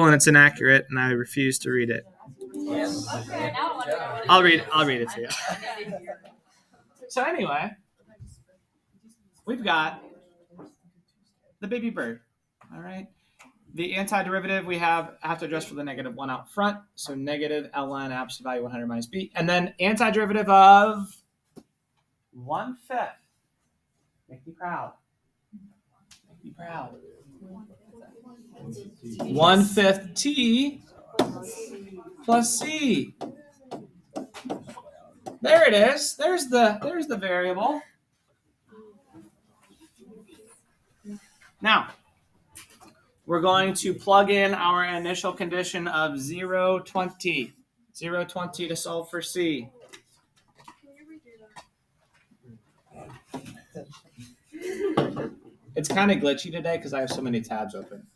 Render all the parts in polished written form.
and it's inaccurate, and I refuse to read it. I'll read it to you. So anyway, we've got the baby bird. All right. The antiderivative we have to adjust for the -1 out front. So negative ln absolute value 100 minus b. And then antiderivative of 1/5. Make me proud. Make me proud. 1/5 t plus c. There it is. There's the variable. Now, we're going to plug in our initial condition of 0, 20. 0, 20 to solve for c. It's kind of glitchy today because I have so many tabs open.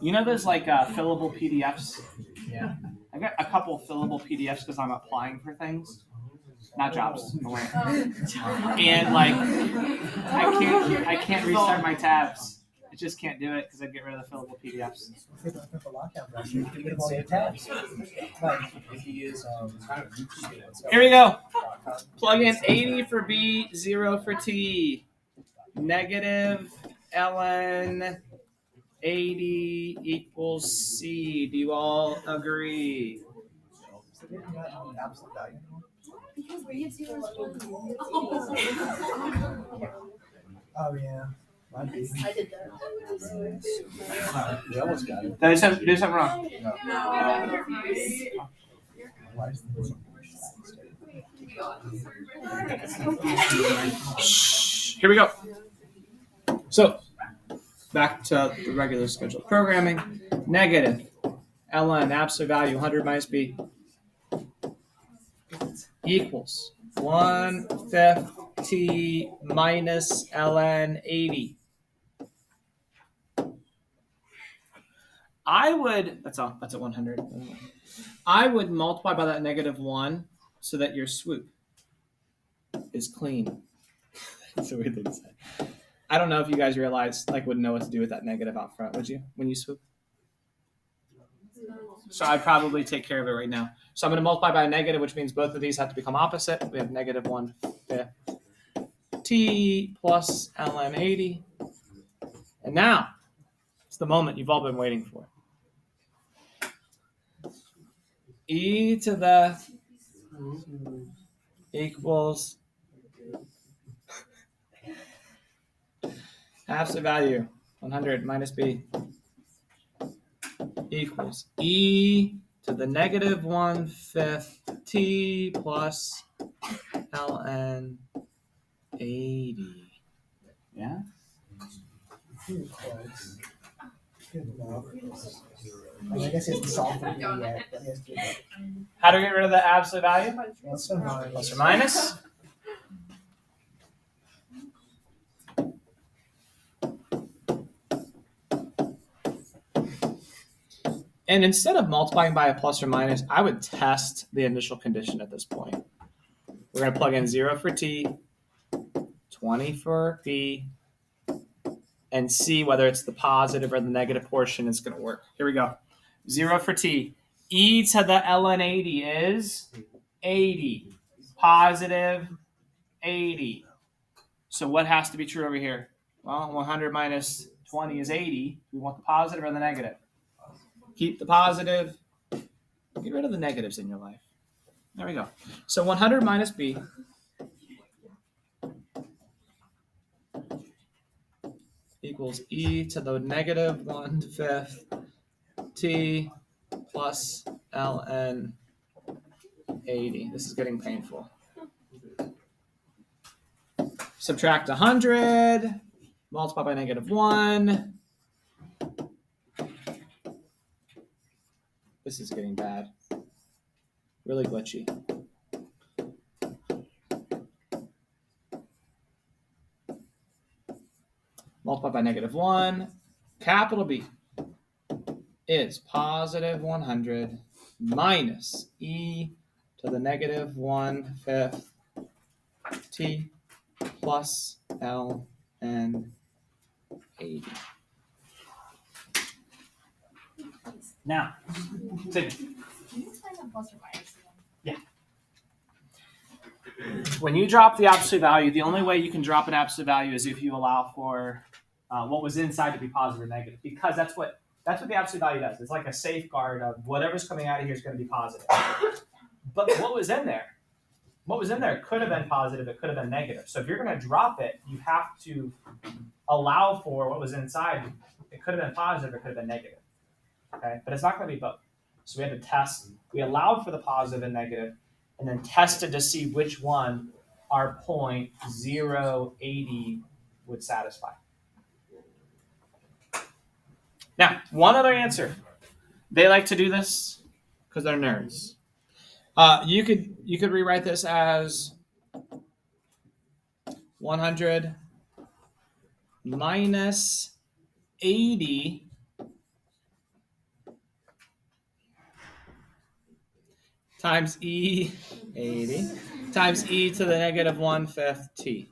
You know those like fillable PDFs? Yeah. I got a couple fillable PDFs because I'm applying for things. Not jobs. And like I can't restart my tabs. I just can't do it because I get rid of the fillable PDFs. Here we go. Plug in 80 for B, 0 for T. Negative ln 80 equals C. Do you all agree? Oh yeah. I did that. We almost got it. Did I do something wrong? Here we go. So, back to the regular scheduled programming. Negative ln absolute value 100 minus b equals 1/5 t minus ln 80. That's at 100. I would multiply by that -1 so that your swoop is clean. That's a weird thing to say. I don't know if you guys realize, would know what to do with that negative out front, would you, when you swoop? So I'd probably take care of it right now. So I'm going to multiply by a negative, which means both of these have to become opposite. We have -1/5 t plus ln 80. And now, it's the moment you've all been waiting for. E to the equals absolute value 100 minus b equals e to the -1/5 t plus ln 80. Yeah? I guess it's the solve for B yet, but yes, do that. How do we get rid of the absolute value? Plus or minus. Plus or minus? And instead of multiplying by a plus or minus, I would test the initial condition at this point. We're going to plug in 0 for t, 20 for b, and see whether it's the positive or the negative portion is going to work. Here we go. 0 for t. E to the ln 80 is 80. Positive 80. So what has to be true over here? Well, 100 minus 20 is 80. We want the positive or the negative? Keep the positive. Get rid of the negatives in your life. There we go. So 100 minus b equals e to the -1/5 t plus ln 80. This is getting painful. Subtract 100. Multiply by -1. This is getting bad. Really glitchy. Multiply by -1. Capital B is positive 100 minus e to the -1/5 t plus ln 80. Now, so Can you find the plus or minus again? when you drop the absolute value, the only way you can drop an absolute value is if you allow for what was inside to be positive or negative, because that's what the absolute value does. It's like a safeguard of whatever's coming out of here is going to be positive. But what was in there? What was in there could have been positive. It could have been negative. So if you're going to drop it, you have to allow for what was inside. It could have been positive. It could have been negative. Okay, but it's not going to be both. So we had to test. We allowed for the positive and negative, and then tested to see which one our point 080 would satisfy. Now, one other answer. They like to do this because they're nerds. You could rewrite this as 100 minus 80 times e 80 times e to the negative 1/5 t.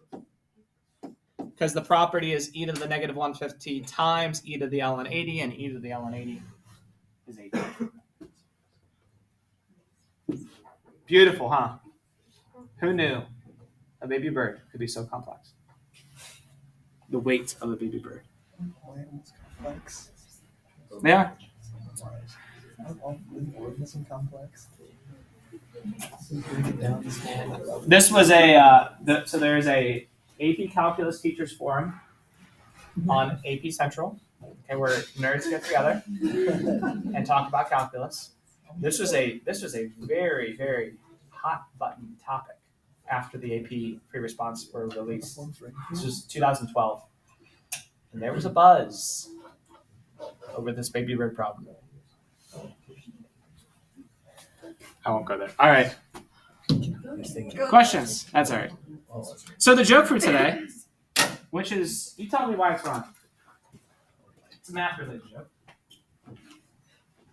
Because the property is e to the negative 1/5 t times e to the ln 80, and e to the ln 80 is 80. Beautiful, huh? Who knew a baby bird could be so complex? The weight of a baby bird. All animals complex. They are. All living organisms complex. So you break it down to small level. This was so there's a AP Calculus Teachers Forum on AP Central, okay, where nerds get together and talk about calculus. This was a very, very hot button topic after the AP pre-response were released. This was 2012, and there was a buzz over this baby bird problem. I won't go there. All right. Questions? That's all right. So the joke for today, which is, you tell me why it's wrong. It's a math-related joke.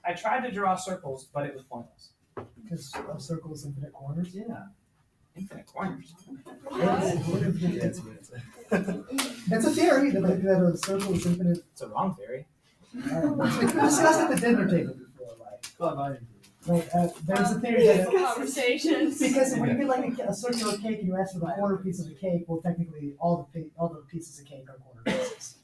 I tried to draw circles, but it was pointless. Because a circle is infinite corners. Yeah. Infinite corners. That's a theory that a circle is infinite. It's a wrong theory. We discussed at the dinner table before, there's a theory that Conversations. because when you get like a circular cake and you ask for the corner piece of the cake, well, technically all the pieces of cake are corner pieces.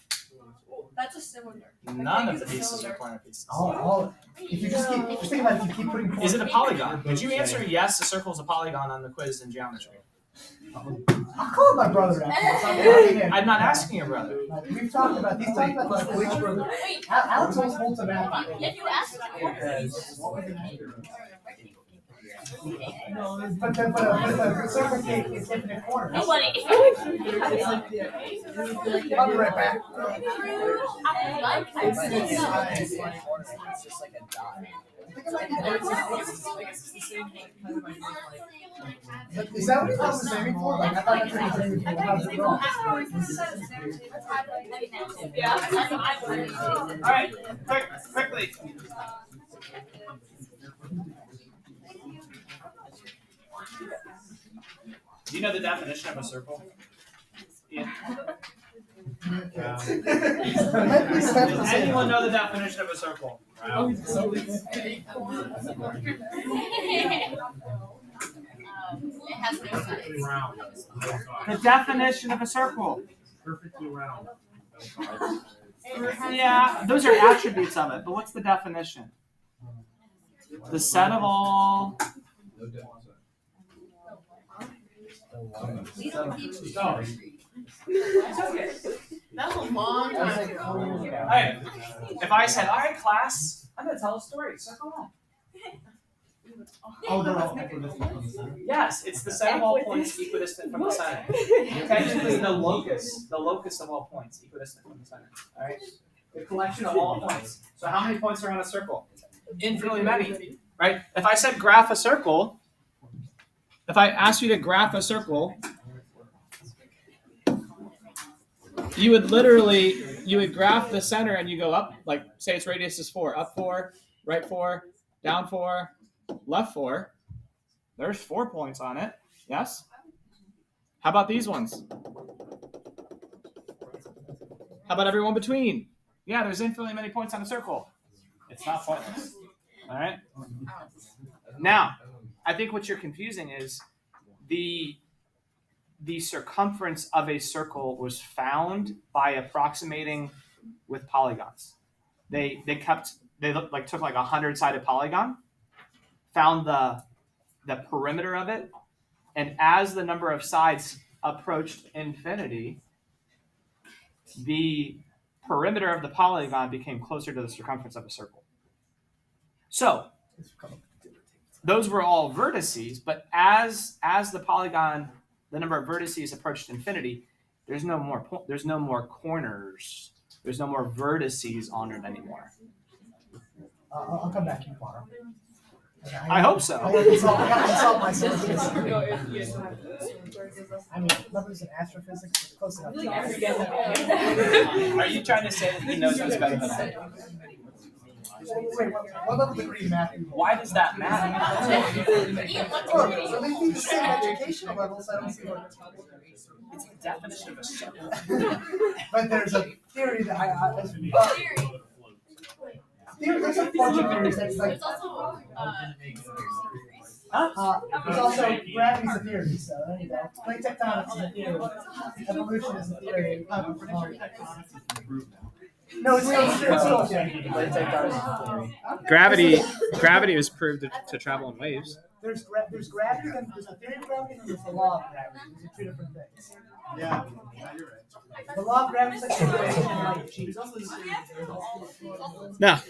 That's a cylinder. None of the pieces are corner pieces. All if you just think about it, if you keep putting. Is it a polygon? Did you answer yes? A circle is a polygon on the quiz in geometry. I'll call my brother after. I'm not asking your brother. We've talked about these. Talked about this. Which brother? Wait, Alex always holds a math. if you ask the corner, But a circle cake is infinite corners. nobody. I'll be right back. Is that what you was aiming for? Like, I thought that's what he was aiming for. How's it wrong? All right, quickly. Do you know the definition of a circle? Yeah. Does anyone know the definition of a circle? It has no size. Round. The definition of a circle. Perfectly round. Yeah, those are attributes of it, but what's the definition? The set of all. That was a long time ago. All right. If I said, "All right, class, I'm going to tell a story," circle that. Oh, they're all equidistant from the center. Yes, it's the set of all points equidistant from the center. Technically, the locus of all points equidistant from the center. All right, the collection of all points. So how many points are on a circle? Infinitely many, right? If I said graph a circle, if I asked you to graph a circle, you would graph the center and you go up, like say its radius is 4, up 4, right 4, down 4, left 4. There's 4 points on it. Yes? How about these ones? How about everyone between? Yeah, there's infinitely many points on a circle. It's not pointless. All right. Now, I think what you're confusing is the circumference of a circle was found by approximating with polygons. They took like 100-sided polygon, found the perimeter of it, and as the number of sides approached infinity, the perimeter of the polygon became closer to the circumference of a circle. So those were all vertices, but as the polygon, the number of vertices approached infinity, there's no more corners, there's no more vertices on it anymore. I'll come back to you tomorrow. I hope so. I gotta consult my sources. I mean, level's in astrophysics, but close enough. Are you trying to say that he knows this better than I do? Wait, what level degree in math do you hold? Why does that matter? Look, so they need the same educational level, so I don't see what. It's the definition of a circle. But there's a theory that there's a bunch of theories that's like. There's also There's also gravity's a theory, so there you go. Plate tectonics is a theory. Evolution is a theory. No, it's still a theory. Plate tectonics is a theory. Gravity was proved to travel in waves. There's gravity, and there's the theory of gravity, and there's the law of gravity. These are two different things. Yeah, you're right. The law of gravity is like Now,